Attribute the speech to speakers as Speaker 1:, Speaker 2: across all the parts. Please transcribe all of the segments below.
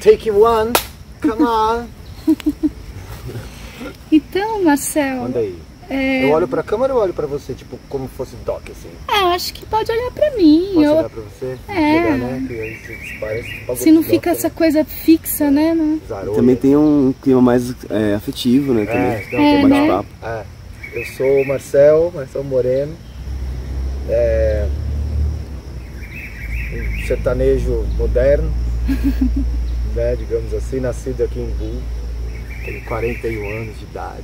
Speaker 1: Take one, come on.
Speaker 2: Então, Marcel...
Speaker 1: Manda aí. Eu olho pra câmera ou olho pra você, tipo, como fosse doc, assim?
Speaker 2: Eu acho que pode olhar pra mim.
Speaker 1: Posso olhar pra você? Legal, né? Que aí parece
Speaker 2: se não fica essa coisa fixa, né?
Speaker 3: Também tem um clima mais afetivo, né? Também.
Speaker 2: Né?
Speaker 1: Eu sou o Marcel Moreno. Um sertanejo moderno, né, digamos assim, nascido aqui em Imbu, tenho 41 anos de idade.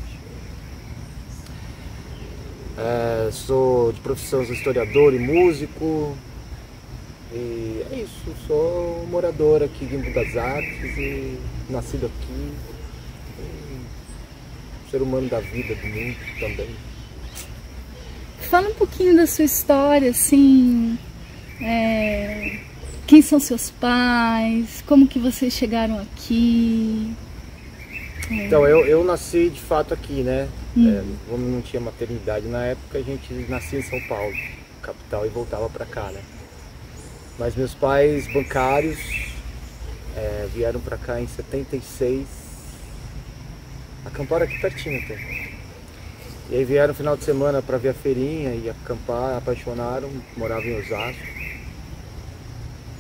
Speaker 1: Sou de profissão historiador e músico, e é isso, sou morador aqui de Imbu das Artes e nascido aqui, um ser humano da vida, do mundo também.
Speaker 2: Fala um pouquinho da sua história, assim, quem são seus pais, como que vocês chegaram aqui?
Speaker 1: Então, eu nasci de fato aqui, né? Como não tinha maternidade na época, a gente nascia em São Paulo, capital, e voltava pra cá, né? Mas meus pais bancários vieram pra cá em 76, acamparam aqui pertinho até. E aí vieram no final de semana pra ver a feirinha e acampar, apaixonaram, moravam em Osasco.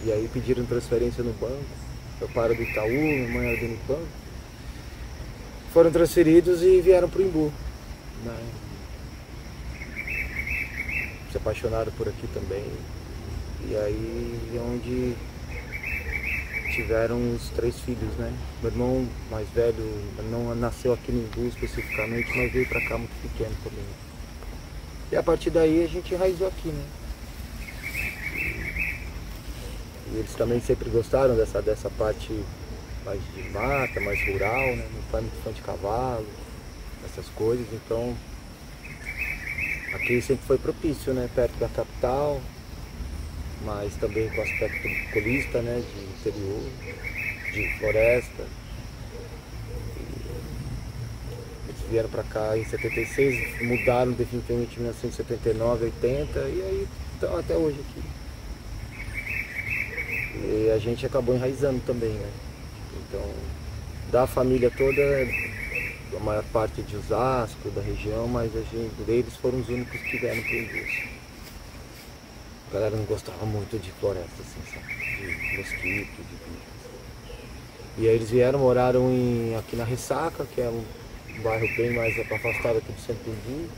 Speaker 1: E aí pediram transferência no banco, meu pai era do Itaú, minha mãe era do Unibanco. Foram transferidos e vieram para o Imbu, né? Se apaixonaram por aqui também. E aí é onde tiveram os 3 filhos, né? Meu irmão mais velho não nasceu aqui no Imbu especificamente, mas veio para cá muito pequeno também. E a partir daí a gente enraizou aqui, né? E eles também sempre gostaram dessa parte mais de mata, mais rural, né? Meu pai é muito fã de cavalo, essas coisas, então aqui sempre foi propício, né? Perto da capital, mas também com aspecto bucolista, né? De interior, de floresta. Eles vieram para cá em 76, mudaram definitivamente em 1979, 80 e aí estão até hoje aqui. E a gente acabou enraizando também, né? Então, da família toda, a maior parte de Osasco, da região, mas eles foram os únicos que vieram para o Imbu. A galera não gostava muito de floresta, assim, sabe? De mosquito, de bicho. E aí eles vieram, moraram aqui na Ressaca, que é um bairro bem mais afastado aqui do centro do Imbu.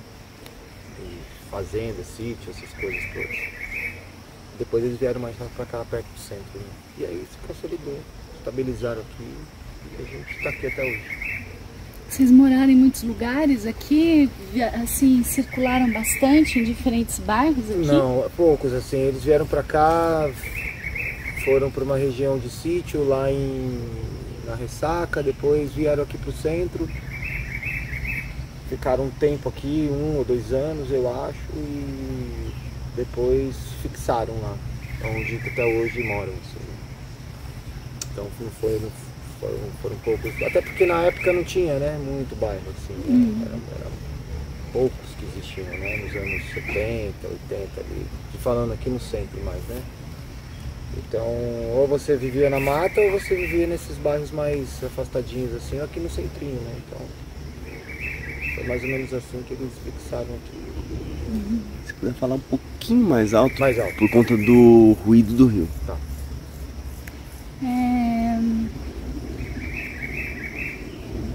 Speaker 1: E fazenda, sítio, essas coisas todas. Depois eles vieram mais para cá, perto do centro, né? E aí se consolidou, estabilizaram aqui e a gente está aqui até hoje.
Speaker 2: Vocês moraram em muitos lugares aqui, assim, circularam bastante em diferentes bairros aqui?
Speaker 1: Não, poucos, assim, eles vieram para cá, foram para uma região de sítio lá na Ressaca, depois vieram aqui para o centro, ficaram um tempo aqui, 1 ou 2 anos eu acho, e depois fixaram lá, onde até hoje moram. Assim. Então foram poucos, até porque na época não tinha, né, muito bairro, assim, eram poucos que existiam, né, nos anos 70, 80 ali, falando aqui no centro mais, né. Então, ou você vivia na mata ou você vivia nesses bairros mais afastadinhos, assim, ou aqui no centrinho, né, então foi mais ou menos assim que eles fixaram aqui.
Speaker 3: Se puder falar um pouquinho mais alto, por conta do ruído do rio.
Speaker 1: Tá.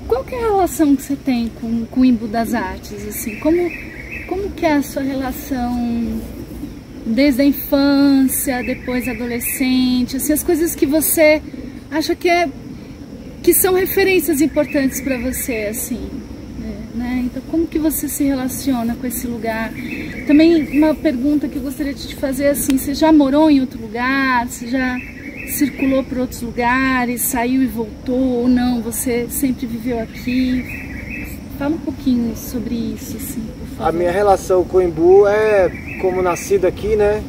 Speaker 2: Qual que é a relação que você tem com o Imbu das Artes? Assim? Como que é a sua relação desde a infância, depois adolescente? Assim, as coisas que você acha que são referências importantes para você, assim, né? Então, como que você se relaciona com esse lugar? Também uma pergunta que eu gostaria de te fazer, assim, você já morou em outro lugar? Você já circulou por outros lugares, saiu e voltou ou não? Você sempre viveu aqui? Fala um pouquinho sobre isso, assim, por favor.
Speaker 1: A minha relação com o Imbu é como nascido aqui, né?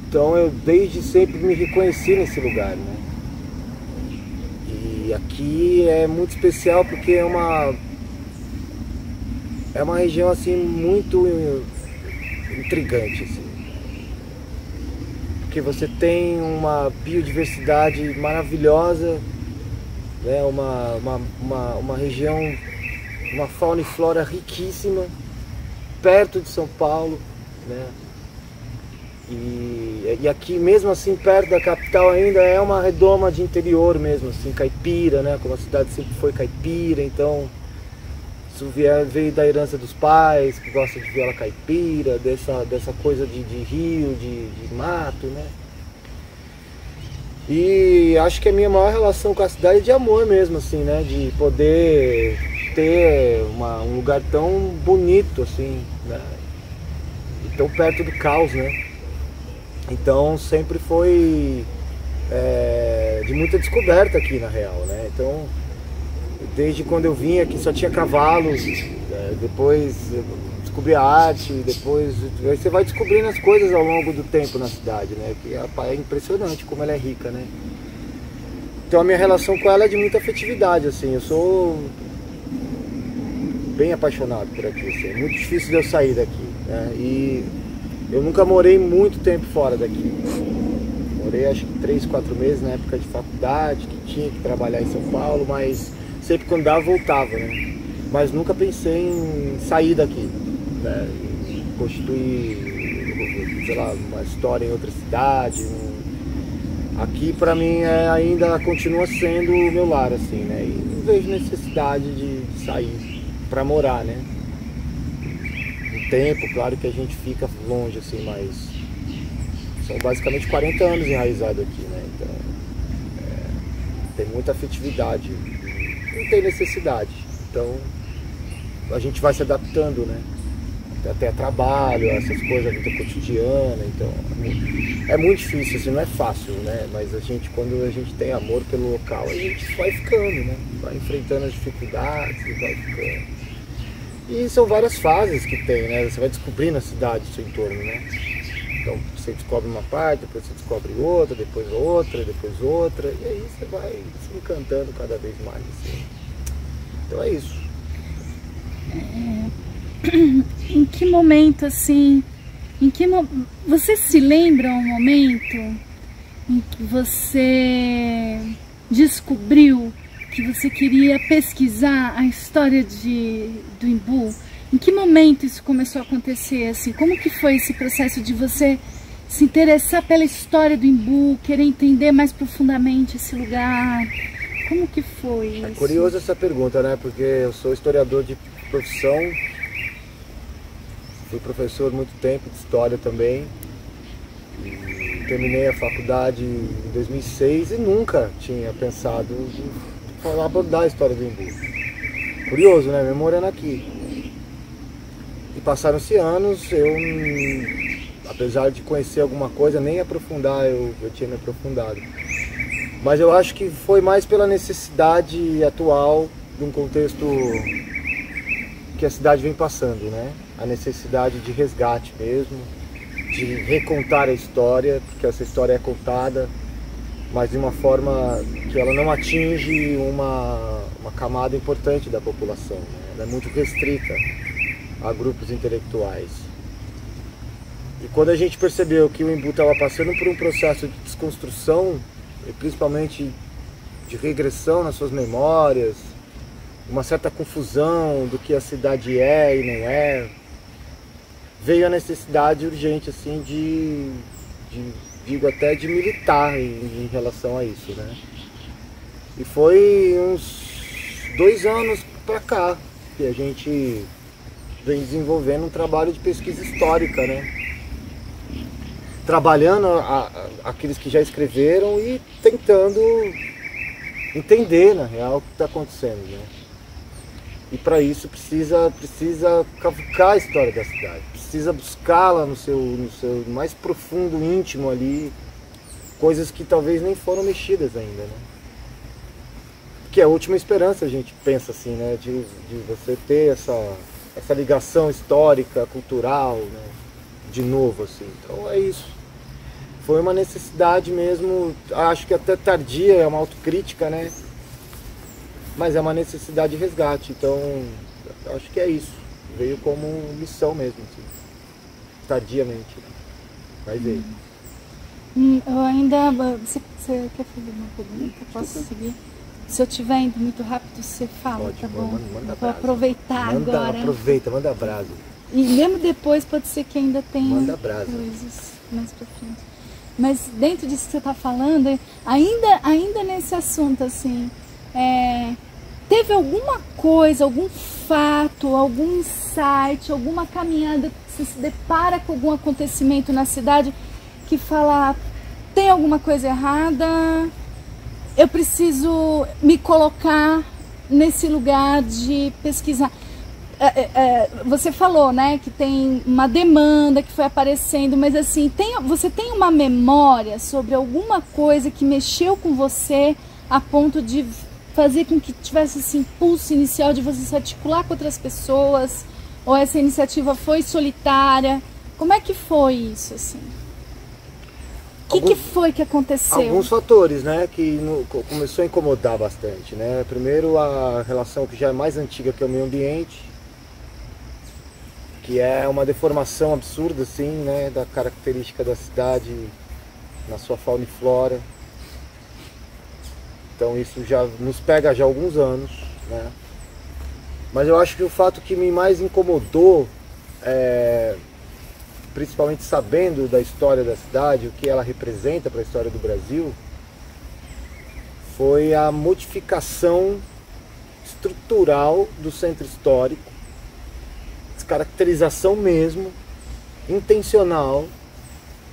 Speaker 1: Então eu desde sempre me reconheci nesse lugar, né? E aqui é muito especial porque é uma região assim muito intrigante, assim. porque você tem uma biodiversidade maravilhosa, né? Uma região, uma fauna e flora riquíssima, perto de São Paulo, né? E aqui, mesmo assim, perto da capital ainda é uma redoma de interior mesmo, assim, caipira, né? Como a cidade sempre foi caipira, então isso veio da herança dos pais, que gostam de viola caipira, dessa coisa de rio, de mato, né? E acho que a minha maior relação com a cidade é de amor mesmo, assim, né? De poder ter um lugar tão bonito, assim, né? E tão perto do caos, né? Então sempre foi de muita descoberta aqui, na real, né? Então, desde quando eu vim aqui só tinha cavalos, depois eu descobri a arte, depois aí você vai descobrindo as coisas ao longo do tempo na cidade, né? Que é impressionante como ela é rica, né? Então a minha relação com ela é de muita afetividade, assim. Eu sou bem apaixonado por aqui, assim. É muito difícil de eu sair daqui, né? E eu nunca morei muito tempo fora daqui. Morei acho que 3, 4 meses na época de faculdade, que tinha que trabalhar em São Paulo, mas sempre quando dava, voltava, né? Mas nunca pensei em sair daqui, né? Constituir, sei lá, uma história em outra cidade. Aqui pra mim ainda continua sendo o meu lar, assim, né? E não vejo necessidade de sair pra morar, né? Tempo, claro que a gente fica longe, assim, mas são basicamente 40 anos enraizado aqui, né? Então tem muita afetividade, não tem necessidade. Então a gente vai se adaptando, né? Até trabalho, essas coisas, a vida cotidiana. Então é muito difícil, assim, não é fácil, né? Mas a gente, quando a gente tem amor pelo local, a gente vai ficando, né? Vai enfrentando as dificuldades e vai ficando. E são várias fases que tem, né? Você vai descobrindo a cidade, o seu entorno, né? Então você descobre uma parte, depois você descobre outra, depois outra, e aí você vai se encantando cada vez mais, assim. Então é isso.
Speaker 2: Em que momento, assim, você se lembra um momento em que você descobriu que você queria pesquisar a história do Embu? Em que momento isso começou a acontecer, assim? Como que foi esse processo de você se interessar pela história do Embu, querer entender mais profundamente esse lugar? Como que foi isso?
Speaker 1: É curioso essa pergunta, né? Porque eu sou historiador de profissão, fui professor há muito tempo de história também, e terminei a faculdade em 2006 e nunca tinha pensado em abordar a história do Embu. Curioso, né? Mesmo morando aqui. E passaram-se anos, eu, apesar de conhecer alguma coisa, nem aprofundar, eu tinha me aprofundado. Mas eu acho que foi mais pela necessidade atual de um contexto que a cidade vem passando, né? A necessidade de resgate mesmo, de recontar a história, porque essa história é contada, mas de uma forma que ela não atinge uma camada importante da população, né? Ela é muito restrita a grupos intelectuais. E quando a gente percebeu que o Embu estava passando por um processo de desconstrução, e principalmente de regressão nas suas memórias, uma certa confusão do que a cidade é e não é, veio a necessidade urgente, assim, digo até de militar em relação a isso, né? E foi uns 2 anos para cá que a gente vem desenvolvendo um trabalho de pesquisa histórica, né? Trabalhando aqueles que já escreveram e tentando entender, na real, o que está acontecendo, né? E para isso precisa cavucar a história da cidade, precisa buscá-la no seu mais profundo íntimo ali, coisas que talvez nem foram mexidas ainda, né? Que é a última esperança, a gente pensa assim, né? De você ter essa ligação histórica, cultural, né? De novo, assim. Então é isso. Foi uma necessidade mesmo, acho que até tardia, é uma autocrítica, né? Mas é uma necessidade de resgate, então acho que é isso. Veio como missão mesmo, assim. Tardiamente, né? Mas veio.
Speaker 2: Eu ainda... Você quer fazer uma pergunta? Posso seguir? Se eu estiver indo muito rápido, você fala,
Speaker 1: pode,
Speaker 2: tá bom?
Speaker 1: Manda
Speaker 2: vou aproveitar agora.
Speaker 1: Aproveita, manda brasa.
Speaker 2: E mesmo depois pode ser que ainda tenha
Speaker 1: coisas
Speaker 2: mais pra frente. Mas dentro disso que você está falando, ainda nesse assunto, assim, teve alguma coisa, algum fato, algum insight, alguma caminhada que você se depara com algum acontecimento na cidade que fala, tem alguma coisa errada, eu preciso me colocar nesse lugar de pesquisar. Você falou, né, que tem uma demanda que foi aparecendo, mas assim, você tem uma memória sobre alguma coisa que mexeu com você a ponto de fazer com que tivesse esse impulso inicial de você se articular com outras pessoas? Ou essa iniciativa foi solitária? Como é que foi isso, assim? O que foi que aconteceu?
Speaker 1: Alguns fatores, né, que começou a incomodar bastante, né? Primeiro, a relação que já é mais antiga, que é o meio ambiente, que é uma deformação absurda, assim, né, da característica da cidade na sua fauna e flora. Então isso já nos pega já há alguns anos, né? Mas eu acho que o fato que me mais incomodou, principalmente sabendo da história da cidade, o que ela representa para a história do Brasil, foi a modificação estrutural do centro histórico, descaracterização mesmo, intencional,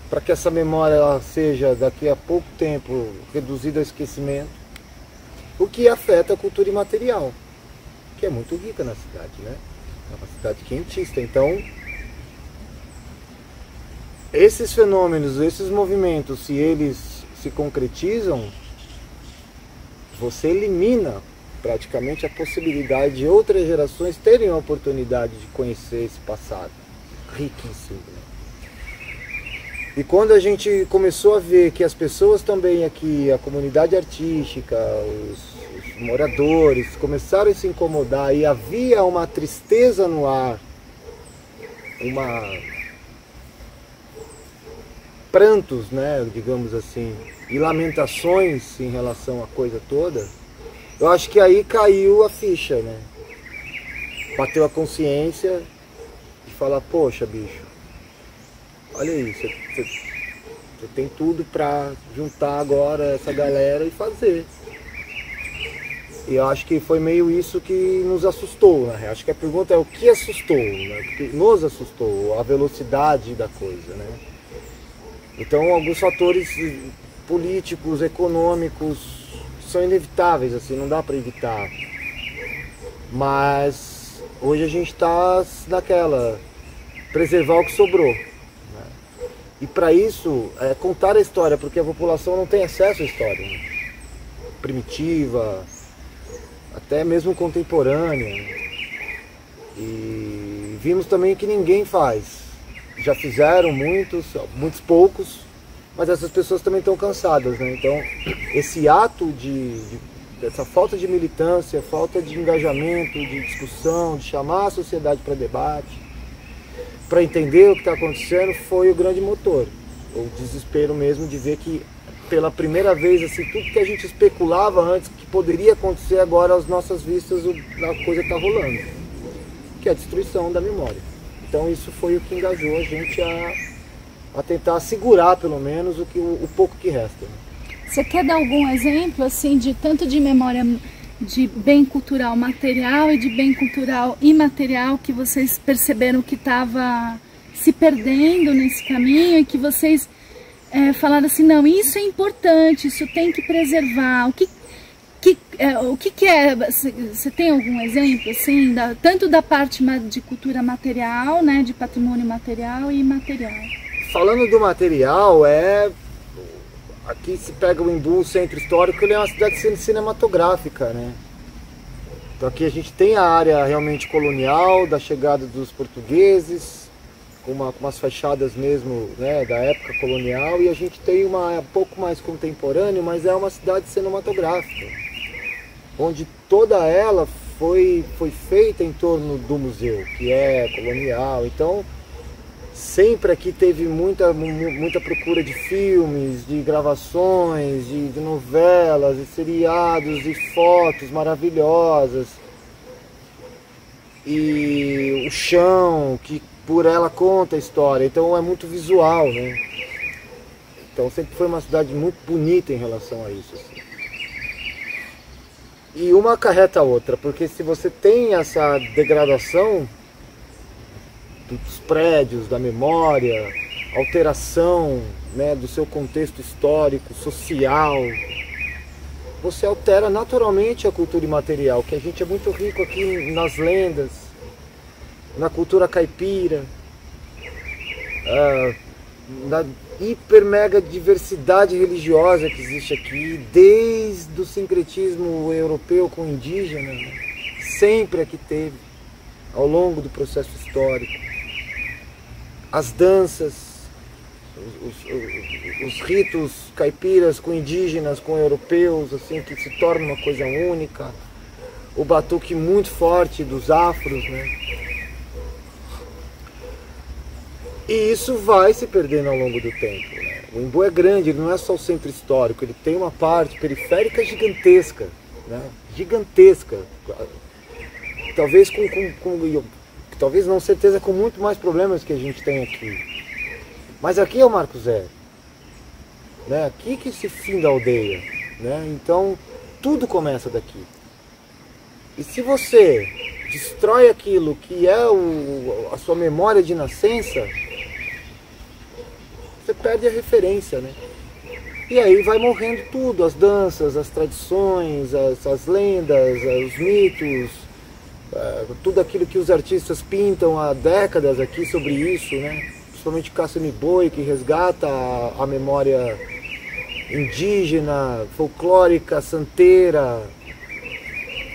Speaker 1: para que essa memória ela seja daqui a pouco tempo reduzida ao esquecimento, o que afeta a cultura imaterial, que é muito rica na cidade, né? É uma cidade quentista. Então, esses fenômenos, esses movimentos, se eles se concretizam, você elimina praticamente a possibilidade de outras gerações terem a oportunidade de conhecer esse passado riquíssimo. E quando a gente começou a ver que as pessoas também aqui, a comunidade artística, os moradores, começaram a se incomodar e havia uma tristeza no ar, prantos, né, digamos assim, e lamentações em relação à coisa toda, eu acho que aí caiu a ficha, né? Bateu a consciência e falar, poxa, bicho, olha aí, você tem tudo para juntar agora essa galera e fazer. E eu acho que foi meio isso que nos assustou, né? Acho que a pergunta é o que assustou, né? O que nos assustou, a velocidade da coisa, né? Então alguns fatores políticos, econômicos são inevitáveis, assim, não dá para evitar. Mas hoje a gente está naquela, preservar o que sobrou, né? E para isso, contar a história, porque a população não tem acesso à história, né? Primitiva, até mesmo contemporânea. E vimos também que ninguém faz. Já fizeram muitos poucos, mas essas pessoas também estão cansadas, né? Então, esse ato essa falta de militância, falta de engajamento, de discussão, de chamar a sociedade para debate, para entender o que está acontecendo, foi o grande motor. O desespero mesmo de ver que, pela primeira vez, assim, tudo que a gente especulava antes que poderia acontecer, agora às nossas vistas a coisa está rolando, que é a destruição da memória. Então isso foi o que engajou a gente a tentar segurar, pelo menos, o pouco que resta, né?
Speaker 2: Você quer dar algum exemplo, assim, de tanto de memória de bem cultural material e de bem cultural imaterial que vocês perceberam que estava se perdendo nesse caminho e que vocês falaram assim, não, isso é importante, isso tem que preservar? O que é? Você tem algum exemplo, assim, tanto da parte de cultura material, né, de patrimônio material e imaterial?
Speaker 1: Falando do material, aqui se pega o Embu, o centro histórico, ele é uma cidade cinematográfica, né? Então aqui a gente tem a área realmente colonial, da chegada dos portugueses, com umas fachadas mesmo, né, da época colonial, e a gente tem uma um pouco mais contemporâneo, mas é uma cidade cinematográfica, onde toda ela foi feita em torno do museu, que é colonial. Então sempre aqui teve muita procura de filmes, de gravações, de novelas, de seriados, e fotos maravilhosas. E o chão, que por ela conta a história, então é muito visual, né? Então sempre foi uma cidade muito bonita em relação a isso, assim. E uma acarreta a outra, porque se você tem essa degradação dos prédios, da memória, alteração, né, do seu contexto histórico, social, você altera naturalmente a cultura imaterial, que a gente é muito rico aqui nas lendas, na cultura caipira, na hiper mega diversidade religiosa que existe aqui, desde o sincretismo europeu com o indígena, né? Sempre aqui teve, ao longo do processo histórico. As danças, os ritos caipiras com indígenas, com europeus, assim, que se torna uma coisa única. O batuque muito forte dos afros, né? E isso vai se perdendo ao longo do tempo, né? O Embu é grande, ele não é só o centro histórico, ele tem uma parte periférica gigantesca, né? Gigantesca. Talvez talvez não, certeza, com muito mais problemas que a gente tem aqui. Mas aqui é o Marco Zero, né? Aqui que se finda a aldeia, né? Então tudo começa daqui. E se você destrói aquilo que é a sua memória de nascença, você perde a referência, né? E aí vai morrendo tudo, as danças, as tradições, as lendas, os mitos, tudo aquilo que os artistas pintam há décadas aqui sobre isso, né? Principalmente Cássio M'Boy, que resgata a memória indígena, folclórica, santeira,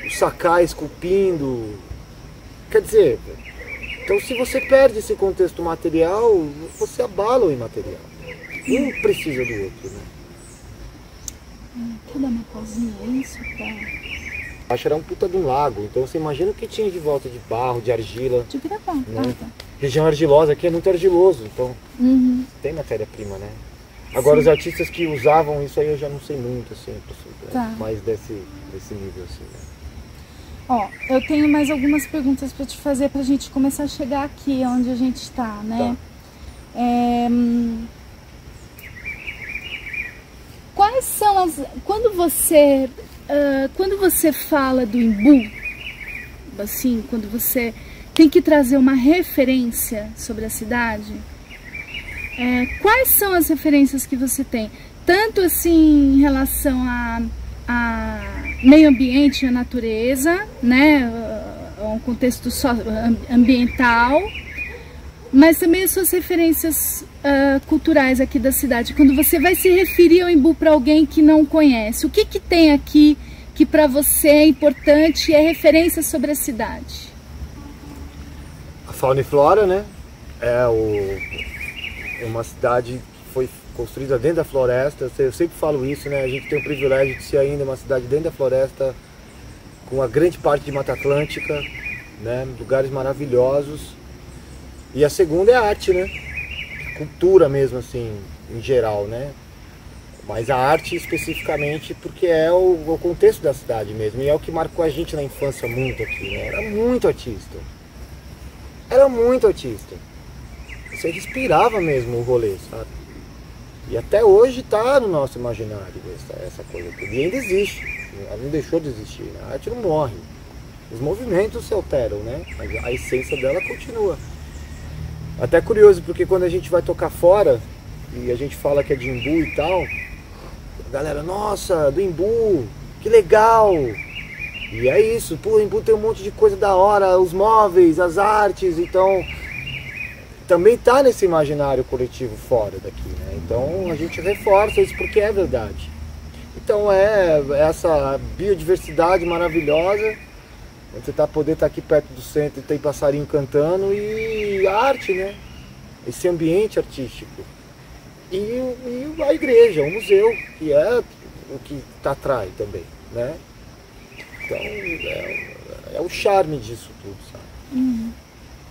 Speaker 1: os sacais esculpindo. Quer dizer, então se você perde esse contexto material, você abala o imaterial. Um precisa do outro, né?
Speaker 2: Quer dar uma pausinha isso pra...
Speaker 1: Acho que era um puta de um lago, então você imagina o que tinha de volta de barro, de argila.
Speaker 2: De gravar,
Speaker 1: né? Região argilosa aqui é muito argiloso, então tem matéria-prima, né? Agora os artistas que usavam isso aí eu já não sei muito, assim, mais desse nível, assim, né?
Speaker 2: Ó, eu tenho mais algumas perguntas para te fazer pra gente começar a chegar aqui onde a gente está, né? Tá. Quais são as... Quando você fala do Embu, assim, quando você tem que trazer uma referência sobre a cidade, quais são as referências que você tem? Tanto assim em relação a meio ambiente e a natureza, né, um contexto ambiental, mas também as suas referências culturais aqui da cidade. Quando você vai se referir ao Embu para alguém que não conhece, o que que tem aqui que para você é importante e é referência sobre a cidade?
Speaker 1: A fauna e flora, né? É uma cidade que foi construída dentro da floresta. Eu sempre falo isso, né? A gente tem o privilégio de ser ainda uma cidade dentro da floresta, com uma grande parte de Mata Atlântica, né? Lugares maravilhosos. E a segunda é a arte, né? Cultura mesmo, assim, em geral, né? Mas a arte especificamente porque é o contexto da cidade mesmo. E é o que marcou a gente na infância muito aqui, né? Era muito artista. Era muito artista. Você respirava mesmo o rolê, sabe? E até hoje está no nosso imaginário essa coisa. E ainda existe. Ela não deixou de existir. Né? A arte não morre. Os movimentos se alteram, né? Mas a essência dela continua. Até curioso, porque quando a gente vai tocar fora e a gente fala que é de Embu e tal, a galera, nossa, do Embu, que legal! E é isso, pô, o Embu tem um monte de coisa da hora, os móveis, as artes, então também tá nesse imaginário coletivo fora daqui, né? Então a gente reforça isso porque é verdade. Então é essa biodiversidade maravilhosa. Você poder estar aqui perto do centro e tem passarinho cantando e a arte, né? Esse ambiente artístico. E a igreja, o museu, que é o que atrai também, né? Então é o charme disso tudo, sabe?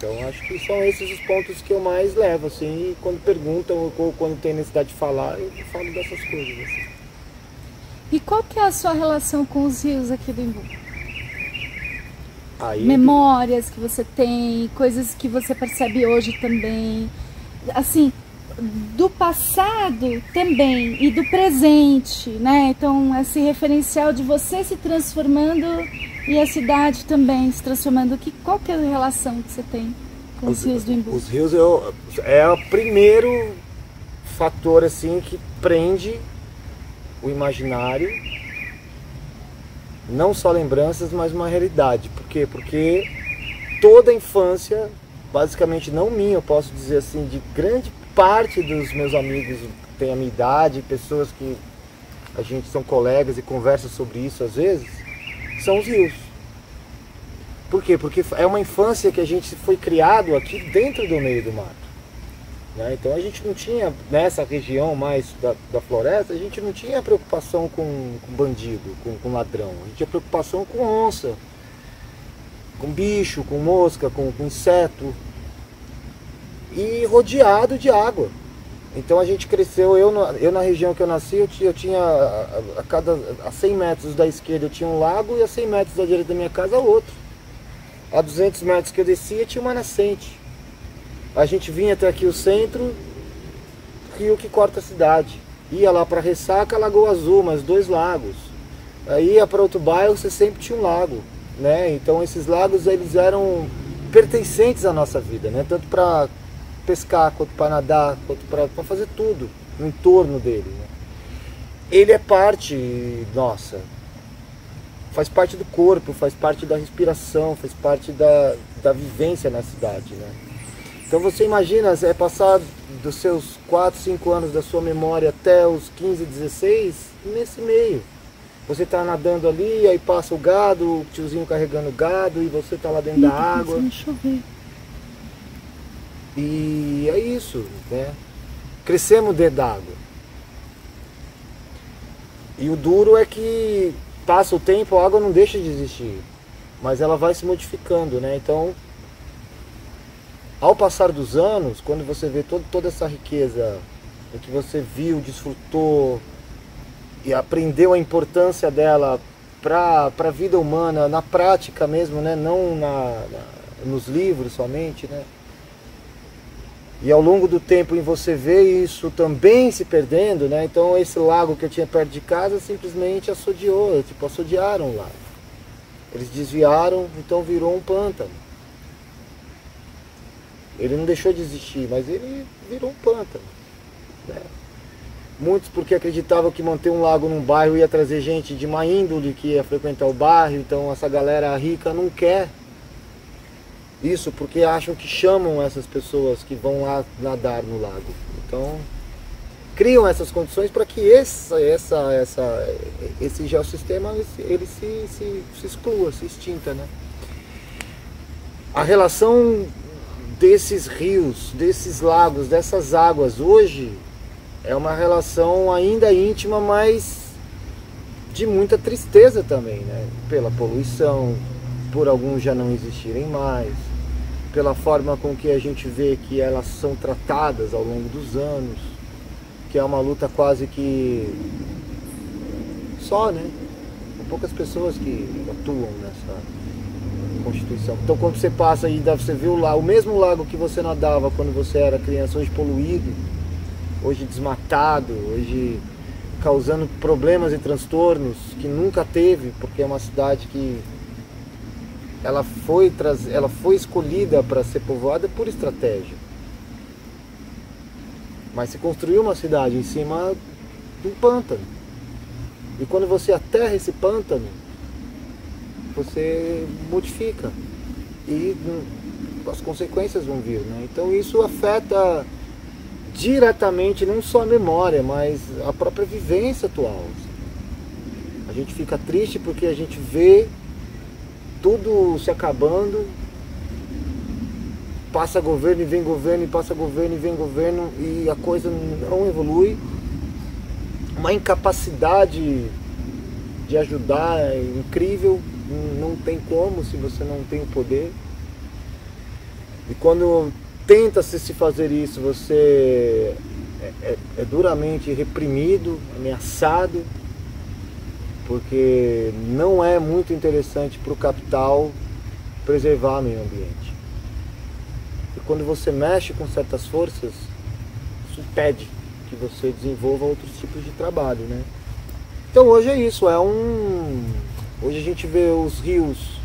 Speaker 1: Então acho que são esses os pontos que eu mais levo, assim, e quando perguntam ou quando tem necessidade de falar, eu falo dessas coisas, assim.
Speaker 2: E qual que é a sua relação com os rios aqui do Imbu?
Speaker 1: Aí,
Speaker 2: memórias que você tem, coisas que você percebe hoje também, assim, do passado também e do presente, né? Então esse referencial de você se transformando e a cidade também se transformando. Qual que é a relação que você tem com os rios do Imbu?
Speaker 1: Os rios é o primeiro fator assim que prende o imaginário, não só lembranças, mas uma realidade. Por quê? Porque toda a infância, basicamente não minha, eu posso dizer assim, de grande parte dos meus amigos tem a minha idade, pessoas que a gente são colegas e conversa sobre isso às vezes, são os rios. Por quê? Porque é uma infância que a gente foi criado aqui dentro do meio do mato, né? Então a gente não tinha, nessa região mais da floresta, a gente não tinha preocupação com bandido, com ladrão. A gente tinha preocupação com onça, com bicho, com mosca, com inseto. E rodeado de água. Então a gente cresceu, eu na região que eu nasci, eu tinha a 100 metros da esquerda eu tinha um lago e a 100 metros da direita da minha casa outro. A 200 metros que eu descia tinha uma nascente. A gente vinha até aqui o centro, rio que corta a cidade. Ia lá para Ressaca, Lagoa Azul, mais 2 lagos. Aí ia para outro bairro, você sempre tinha um lago, né? Então esses lagos eles eram pertencentes à nossa vida, né? Tanto para pescar, quanto para nadar, quanto para fazer tudo no entorno dele, né? Ele é parte nossa, faz parte do corpo, faz parte da respiração, faz parte da vivência na cidade, né? Então você imagina, é passar dos seus 4, 5 anos da sua memória até os 15, 16, nesse meio. Você está nadando ali, aí passa o gado, o tiozinho carregando o gado, e você está lá dentro da água. E é isso, né? Crescemos dentro d'água. E o duro é que passa o tempo, a água não deixa de existir, mas ela vai se modificando, né? Então, ao passar dos anos, quando você vê toda essa riqueza que você viu, desfrutou e aprendeu a importância dela para a vida humana, na prática mesmo, né? Não nos livros somente, né? E ao longo do tempo em você vê isso também se perdendo, né? Então esse lago que eu tinha perto de casa simplesmente assodiou, tipo, assodiaram o lago. Eles desviaram, então virou um pântano. Ele não deixou de existir, mas ele virou um pântano, né? Muitos porque acreditavam que manter um lago num bairro ia trazer gente de má índole que ia frequentar o bairro, então essa galera rica não quer isso, porque acham que chamam essas pessoas que vão lá nadar no lago. Então, criam essas condições para que esse geossistema ele se exclua, se extinta, né? A relação desses rios, desses lagos, dessas águas hoje é uma relação ainda íntima, mas de muita tristeza também, né? Pela poluição, por alguns já não existirem mais, pela forma com que a gente vê que elas são tratadas ao longo dos anos, que é uma luta quase que só, né? São poucas pessoas que atuam nessa constituição. Então quando você passa e você vê o mesmo lago que você nadava quando você era criança, hoje poluído, hoje desmatado, hoje causando problemas e transtornos que nunca teve, porque é uma cidade que ela foi escolhida para ser povoada por estratégia. Mas se construiu uma cidade em cima de um pântano. E quando você aterra esse pântano, você modifica. E as consequências vão vir, né? Então isso afeta diretamente não só a memória, mas a própria vivência atual. A gente fica triste porque a gente vê tudo se acabando, passa governo e vem governo, e passa governo e vem governo, e a coisa não evolui. Uma incapacidade de ajudar incrível, não tem como se você não tem o poder. E quando tenta-se se fazer isso, você é duramente reprimido, ameaçado, porque não é muito interessante para o capital preservar o meio ambiente. E quando você mexe com certas forças, isso impede que você desenvolva outros tipos de trabalho, né? Então hoje é isso, hoje a gente vê os rios,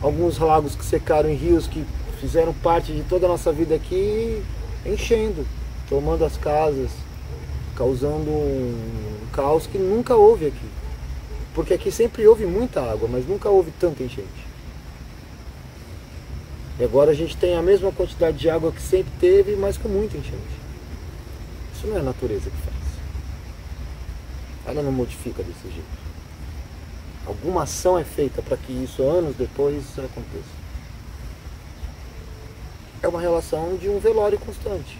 Speaker 1: alguns lagos que secaram em rios que fizeram parte de toda a nossa vida aqui, enchendo, tomando as casas, causando um caos que nunca houve aqui. Porque aqui sempre houve muita água, mas nunca houve tanta enchente. E agora a gente tem a mesma quantidade de água que sempre teve, mas com muita enchente. Isso não é a natureza que faz. Ela não modifica desse jeito. Alguma ação é feita para que isso, anos depois, aconteça. É uma relação de um velório constante,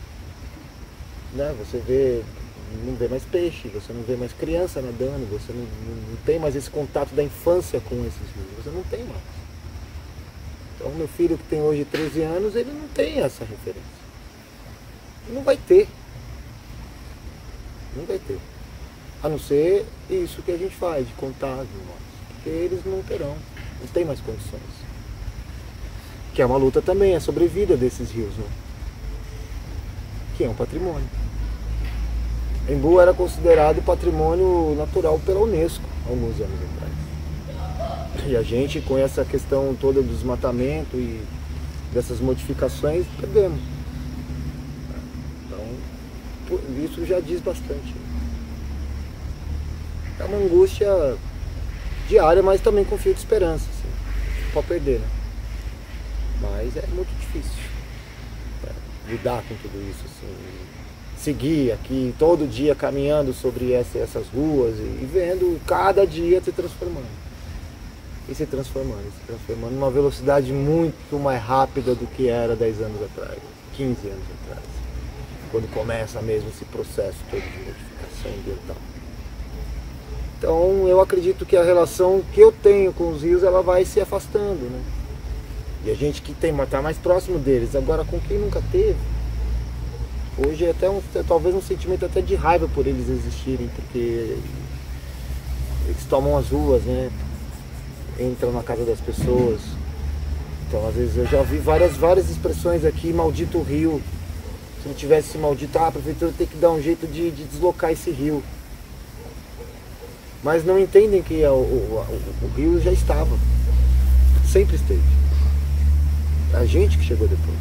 Speaker 1: né? Você não vê mais peixe, você não vê mais criança nadando, você não tem mais esse contato da infância com esses rios, você não tem mais. Então meu filho que tem hoje 13 anos, ele não tem essa referência. Não vai ter. Não vai ter. A não ser isso que a gente faz, de contar as memórias. Porque eles não terão, não tem mais condições. Que é uma luta também, a sobrevida desses rios, né? Que é um patrimônio. Embu era considerado patrimônio natural pela Unesco há alguns anos atrás. E a gente, com essa questão toda do desmatamento e dessas modificações, perdemos. Então, isso já diz bastante. É uma angústia diária, mas também com fio de esperança. Assim. Pode perder, né? Mas é muito difícil lidar com tudo isso, assim, seguir aqui todo dia caminhando sobre essas ruas e vendo cada dia se transformando. E se transformando numa velocidade muito mais rápida do que era 10 anos atrás, 15 anos atrás, quando começa mesmo esse processo todo de modificação ambiental. Então eu acredito que a relação que eu tenho com os rios, ela vai se afastando, né? E a gente que está mais próximo deles, agora com quem nunca teve, hoje é até talvez um sentimento até de raiva por eles existirem, porque eles tomam as ruas, né? Entram na casa das pessoas. Então às vezes eu já vi várias expressões aqui, maldito rio. Se não tivesse esse maldito, a prefeitura tem que dar um jeito de deslocar esse rio. Mas não entendem que o rio já estava, sempre esteve. A gente que chegou depois.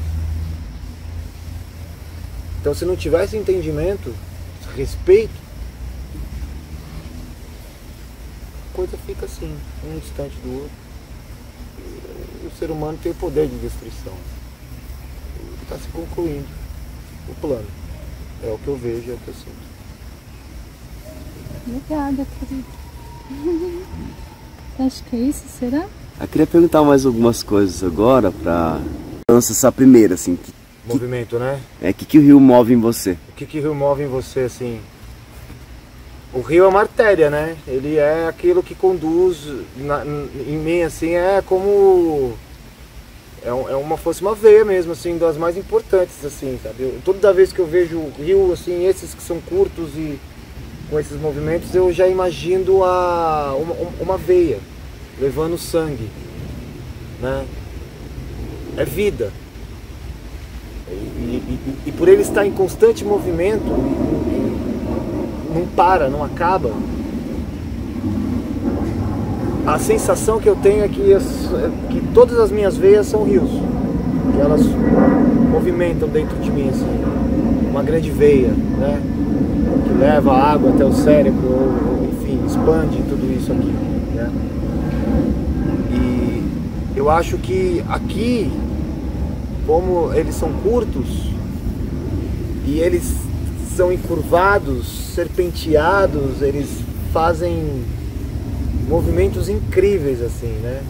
Speaker 1: Então se não tivesse entendimento, respeito, a coisa fica assim, um distante do outro. E o ser humano tem o poder de destruição. Está se concluindo o plano. É o que eu vejo, é o que eu sinto.
Speaker 2: Obrigada, querido. Acho que é isso, será?
Speaker 3: Eu queria perguntar mais algumas coisas agora pra lança essa primeira, assim.
Speaker 1: Movimento, né?
Speaker 3: O que o rio move em você?
Speaker 1: O que o rio move em você, assim? O rio é uma artéria, né? Ele é aquilo que conduz em mim, assim, é como... fosse uma veia mesmo, assim, das mais importantes, assim, sabe? Toda vez que eu vejo o rio, assim, esses que são curtos e com esses movimentos, eu já imagino uma veia levando sangue, né? É vida. E por ele estar em constante movimento, não para, não acaba, a sensação que eu tenho é que todas as minhas veias são rios, que elas movimentam dentro de mim, assim, uma grande veia, né? Que leva a água até o cérebro, ou, enfim, expande tudo isso aqui, né? E eu acho que aqui, como eles são curtos e eles são encurvados, serpenteados, eles fazem movimentos incríveis, assim, né?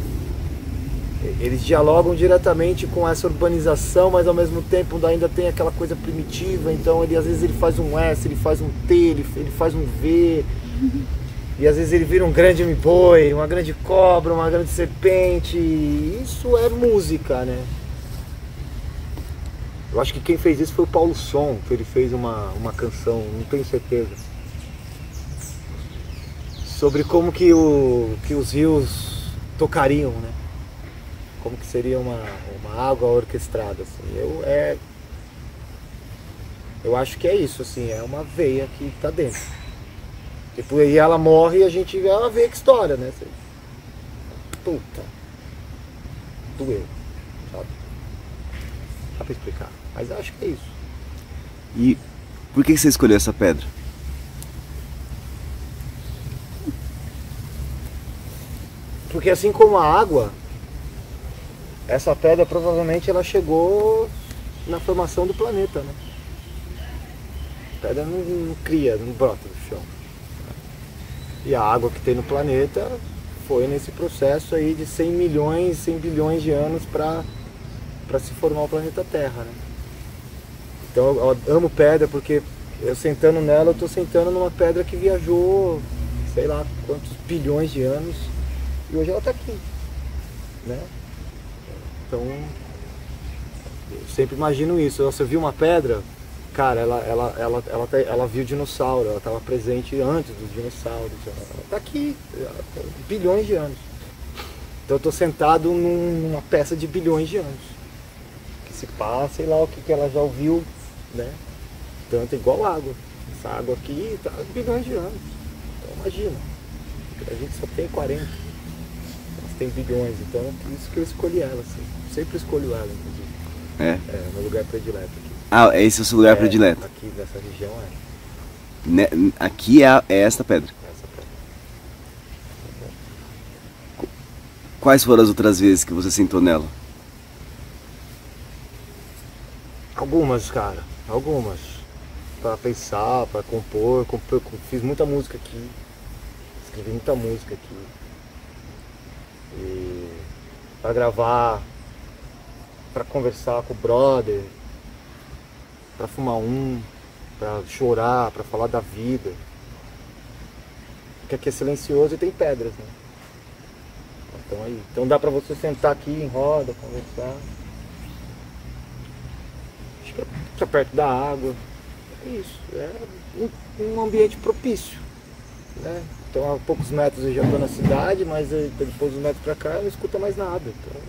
Speaker 1: Eles dialogam diretamente com essa urbanização, mas ao mesmo tempo ainda tem aquela coisa primitiva. Então às vezes ele faz um S, ele faz um T, ele faz um V, e às vezes ele vira um grande boi, uma grande cobra, uma grande serpente. Isso é música, né? Eu acho que quem fez isso foi o Paulo Som, que ele fez uma canção, não tenho certeza, sobre como que os rios tocariam, né? Como que seria uma água orquestrada, assim. Eu acho que é isso, assim, é uma veia que tá dentro. Tipo, aí ela morre e ela vê que história, né? Puta, doeu, sabe? Dá pra explicar, mas eu acho que é isso.
Speaker 3: E por que você escolheu essa pedra?
Speaker 1: Porque assim como a água, essa pedra provavelmente ela chegou na formação do planeta, né? A pedra não cria, não brota do chão. E a água que tem no planeta foi nesse processo aí de 100 milhões, 100 bilhões de anos para se formar o planeta Terra, né? Então eu amo pedra porque eu sentando nela, eu tô sentando numa pedra que viajou, sei lá quantos bilhões de anos, e hoje ela tá aqui, né? Então, eu sempre imagino isso. Você viu uma pedra, cara, ela viu dinossauro, ela estava presente antes dos dinossauros, ela tá aqui, bilhões de anos. Então eu tô sentado numa peça de bilhões de anos. Que se passa, sei lá o que ela já ouviu, né? Tanto igual água. Essa água aqui tá bilhões de anos. Então imagina, a gente só tem 40, elas têm bilhões, então por isso que eu escolhi ela, assim. Sempre escolho ela, inclusive. É, meu lugar predileto aqui.
Speaker 3: Ah, esse é o seu lugar predileto?
Speaker 1: Aqui nessa região é.
Speaker 3: Aqui é esta pedra?
Speaker 1: Essa pedra.
Speaker 3: Quais foram as outras vezes que você sentou nela?
Speaker 1: Algumas, cara. Algumas. Pra pensar, pra compor. Fiz muita música aqui. Escrevi muita música aqui. E pra gravar, pra conversar com o brother, pra fumar pra chorar, pra falar da vida. Porque aqui é silencioso e tem pedras, né? Então dá pra você sentar aqui em roda, conversar. Acho que é perto da água. É isso, é um ambiente propício, né? Então a poucos metros eu já estou na cidade, mas depois dos metros para cá eu não escuto mais nada. Então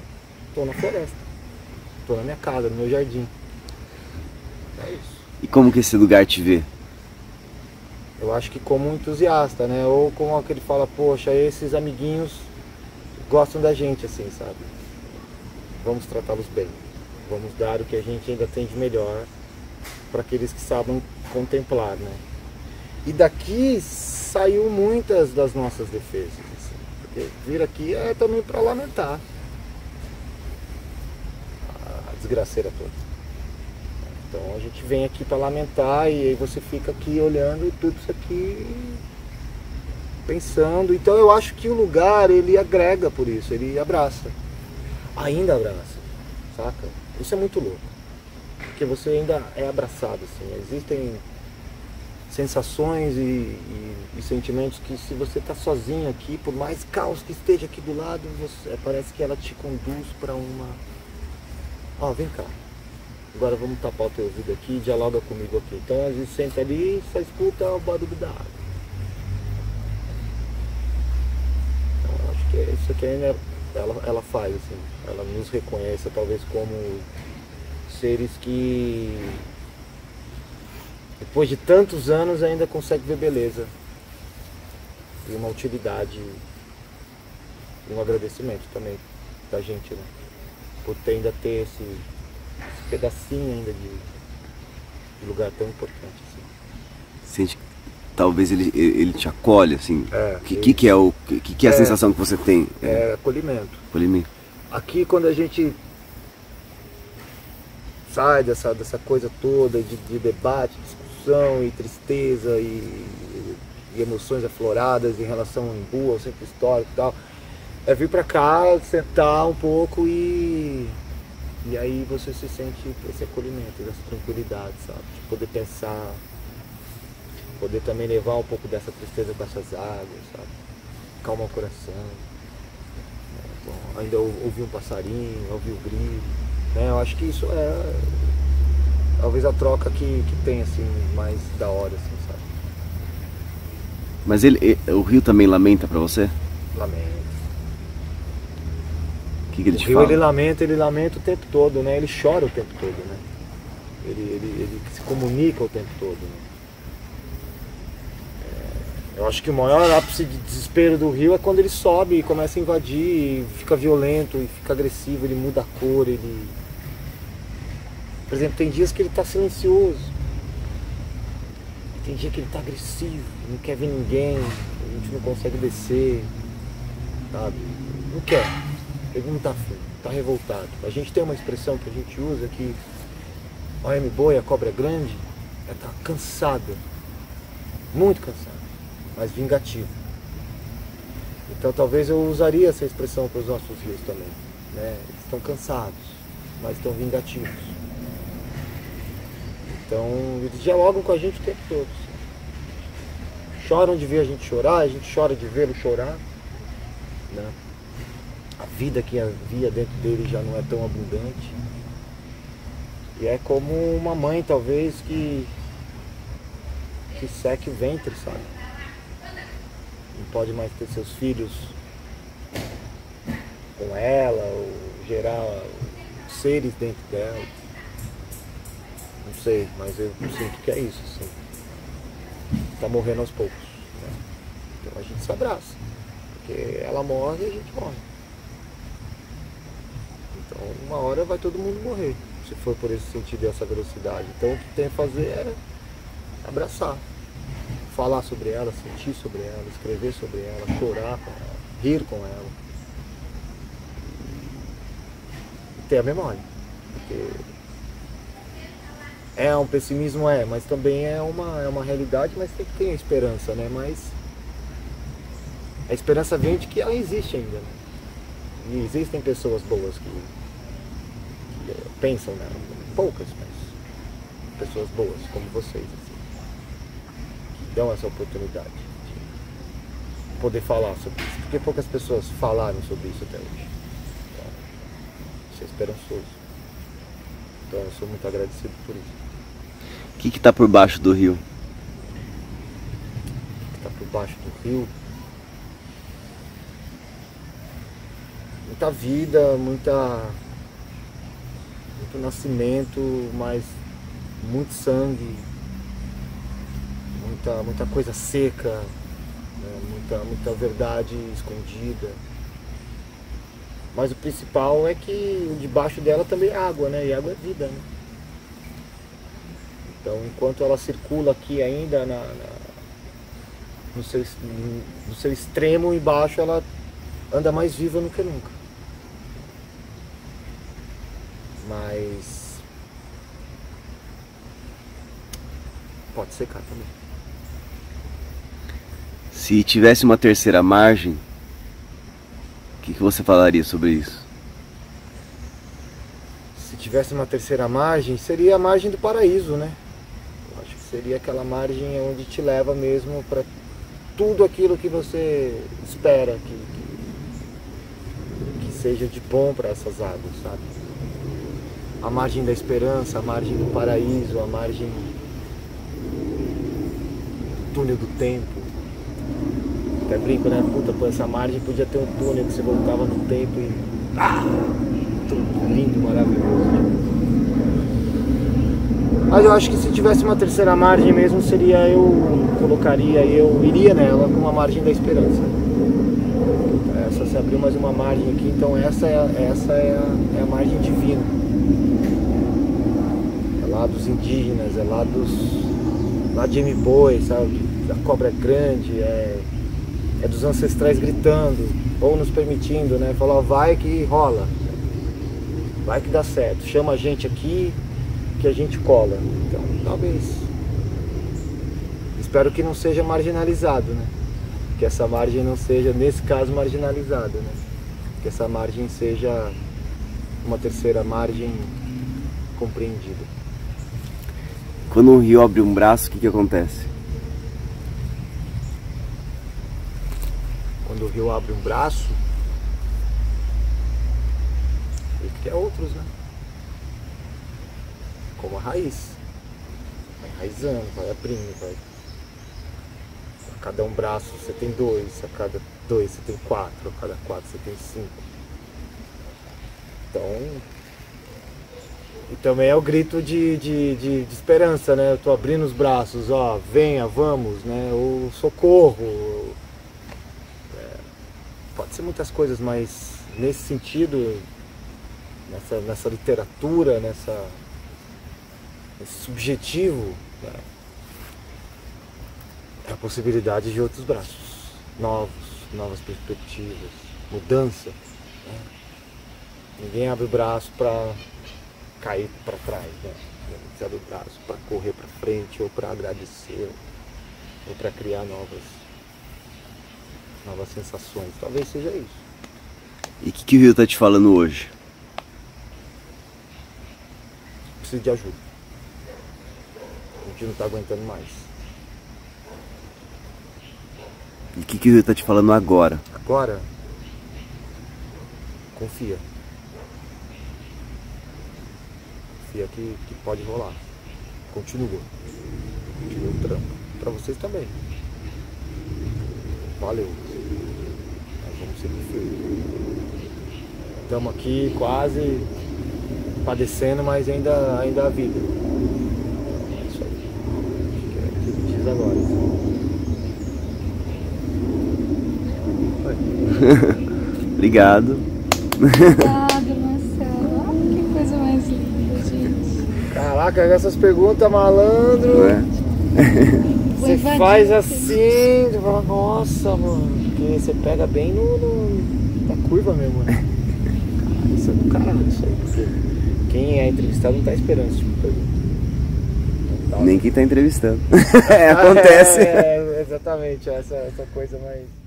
Speaker 1: estou na floresta, estou na minha casa, no meu jardim. É isso.
Speaker 3: E como que esse lugar te vê?
Speaker 1: Eu acho que como um entusiasta, né? Ou como aquele fala, poxa, esses amiguinhos gostam da gente, assim, sabe? Vamos tratá-los bem. Vamos dar o que a gente ainda tem de melhor para aqueles que sabem contemplar, né? E daqui saiu muitas das nossas defesas, assim, porque vir aqui é também para lamentar a desgraceira toda. Então a gente vem aqui para lamentar e aí você fica aqui olhando tudo isso aqui, pensando. Então eu acho que o lugar ele agrega por isso, ele abraça, ainda abraça, saca? Isso é muito louco, porque você ainda é abraçado, assim, existem sensações e sentimentos que se você está sozinho aqui, por mais caos que esteja aqui do lado, parece que ela te conduz para uma... Ó, vem cá, agora vamos tapar o teu ouvido aqui e dialoga comigo aqui. Então a gente senta ali e só escuta o barulho da água. Então, acho que isso aqui ainda ela faz, assim, ela nos reconhece talvez como seres que depois de tantos anos ainda consegue ver beleza e uma utilidade e um agradecimento também da gente, né? Por ainda ter esse pedacinho ainda de lugar tão importante assim.
Speaker 3: Sente que talvez ele te acolhe, assim. Que é a sensação que você tem?
Speaker 1: É acolhimento.
Speaker 3: Acolhimento.
Speaker 1: Aqui quando a gente sai dessa coisa toda de debate, discussão e tristeza e emoções afloradas em relação ao Embu, ao centro histórico e tal, é vir pra cá, sentar um pouco e aí você se sente esse acolhimento, essa tranquilidade, sabe? De poder pensar, poder também levar um pouco dessa tristeza com essas águas, sabe? Calmar o coração. Então, ainda ouvir um passarinho, ouvir o grilo, né? Eu acho que isso talvez a troca que tem, assim, mais da hora, assim, sabe?
Speaker 3: Mas o rio também lamenta pra você?
Speaker 1: Lamenta.
Speaker 3: O que ele te
Speaker 1: rio,
Speaker 3: fala?
Speaker 1: Ele lamenta o tempo todo, né? Ele chora o tempo todo, né? Ele se comunica o tempo todo, né? Eu acho que o maior ápice de desespero do rio é quando ele sobe e começa a invadir, e fica violento, e fica agressivo, ele muda a cor, ele... Por exemplo, tem dias que ele está silencioso, tem dia que ele está agressivo, não quer ver ninguém, a gente não consegue descer, sabe? Não quer, ele não está afim, está revoltado. A gente tem uma expressão que a gente usa que o boi, a cobra grande, ela está cansada, muito cansada, mas vingativo. Então talvez eu usaria essa expressão para os nossos rios também, né? Eles estão cansados, mas estão vingativos. Então eles dialogam com a gente o tempo todo. Choram de ver a gente chorar, a gente chora de vê-lo chorar, né? A vida que havia dentro dele já não é tão abundante. E é como uma mãe, talvez, que seque o ventre, sabe? Não pode mais ter seus filhos com ela, ou gerar seres dentro dela. Não sei, mas eu sinto que é isso, assim. Tá morrendo aos poucos, né? Então a gente se abraça, porque ela morre e a gente morre. Então uma hora vai todo mundo morrer, se for por esse sentido e essa velocidade. Então o que tem que fazer é abraçar, falar sobre ela, sentir sobre ela, escrever sobre ela, chorar com ela, rir com ela. E ter a memória. Porque é um pessimismo, mas também é uma realidade, mas sempre tem a esperança, né? Mas a esperança vem de que ela existe ainda, né? E existem pessoas boas que pensam nela, poucas, mas pessoas boas como vocês, assim, que dão essa oportunidade de poder falar sobre isso, porque poucas pessoas falaram sobre isso até hoje. Então, isso é esperançoso. Então eu sou muito agradecido por isso.
Speaker 3: O que está por baixo do rio?
Speaker 1: O que está por baixo do rio? Muita vida, muito nascimento, mas muito sangue, muita coisa seca, né? muita verdade escondida. Mas o principal é que debaixo dela também é água, né? E água é vida, né? Então, enquanto ela circula aqui ainda no seu extremo, embaixo ela anda mais viva do que nunca. Mas pode secar também.
Speaker 3: Se tivesse uma terceira margem, o que você falaria sobre isso?
Speaker 1: Se tivesse uma terceira margem, seria a margem do paraíso, né? Eu acho que seria aquela margem onde te leva mesmo para tudo aquilo que você espera que seja de bom para essas águas, sabe? A margem da esperança, a margem do paraíso, a margem do túnel do tempo. Até brinco, né? Puta, pô, essa margem podia ter um túnel que você voltava no tempo e... tudo lindo, maravilhoso, né? Mas eu acho que se tivesse uma terceira margem mesmo, seria eu iria nela com a margem da esperança. Essa se abriu mais uma margem aqui, então essa é a margem divina. É lá dos indígenas, é lá de boi, sabe? Da cobra grande, é dos ancestrais gritando, ou nos permitindo, né? Falar, vai que rola, vai que dá certo, chama a gente aqui que a gente cola. Então, talvez. Espero que não seja marginalizado, né? Que essa margem não seja, nesse caso, marginalizada, né? Que essa margem seja uma terceira margem compreendida.
Speaker 3: Quando um rio abre um braço, o que acontece?
Speaker 1: Quando o rio abre um braço, ele cria outros, né? como a raiz. Vai enraizando, vai abrindo, vai. A cada um braço você tem 2, a cada 2 você tem 4, a cada 4 você tem 5. Então, e também é o grito de esperança, né? Eu tô abrindo os braços, ó, venha, vamos, né? O socorro. Pode ser muitas coisas, mas nesse sentido, nessa literatura, nesse subjetivo, né? É a possibilidade de outros braços, novas perspectivas, mudança. Né? Ninguém abre o braço para cair para trás, né? Ninguém abre o braço para correr para frente, ou para agradecer, ou para criar novas sensações. Talvez seja isso.
Speaker 3: E o que o Rio tá te falando hoje?
Speaker 1: Preciso de ajuda. A gente não tá aguentando mais.
Speaker 3: E o que o Rio tá te falando agora?
Speaker 1: Agora, confia. Confia que pode rolar. Continua o trampo. Pra vocês também. Valeu. Nós vamos seguir firme. Estamos aqui quase padecendo, mas ainda há vida. É isso aí. Acho que é o que ele diz agora.
Speaker 3: Obrigado.
Speaker 2: Obrigada, Marcelo. Ah, que coisa mais linda, gente.
Speaker 1: Caraca, essas perguntas, malandro. Você faz assim, você fala, nossa, mano. Porque você pega bem na curva mesmo. Cara, isso é do caralho, isso aí. Porque quem é entrevistado não tá esperando esse tipo de pergunta.
Speaker 3: Nem quem tá entrevistando. Acontece.
Speaker 1: Exatamente, essa coisa mais.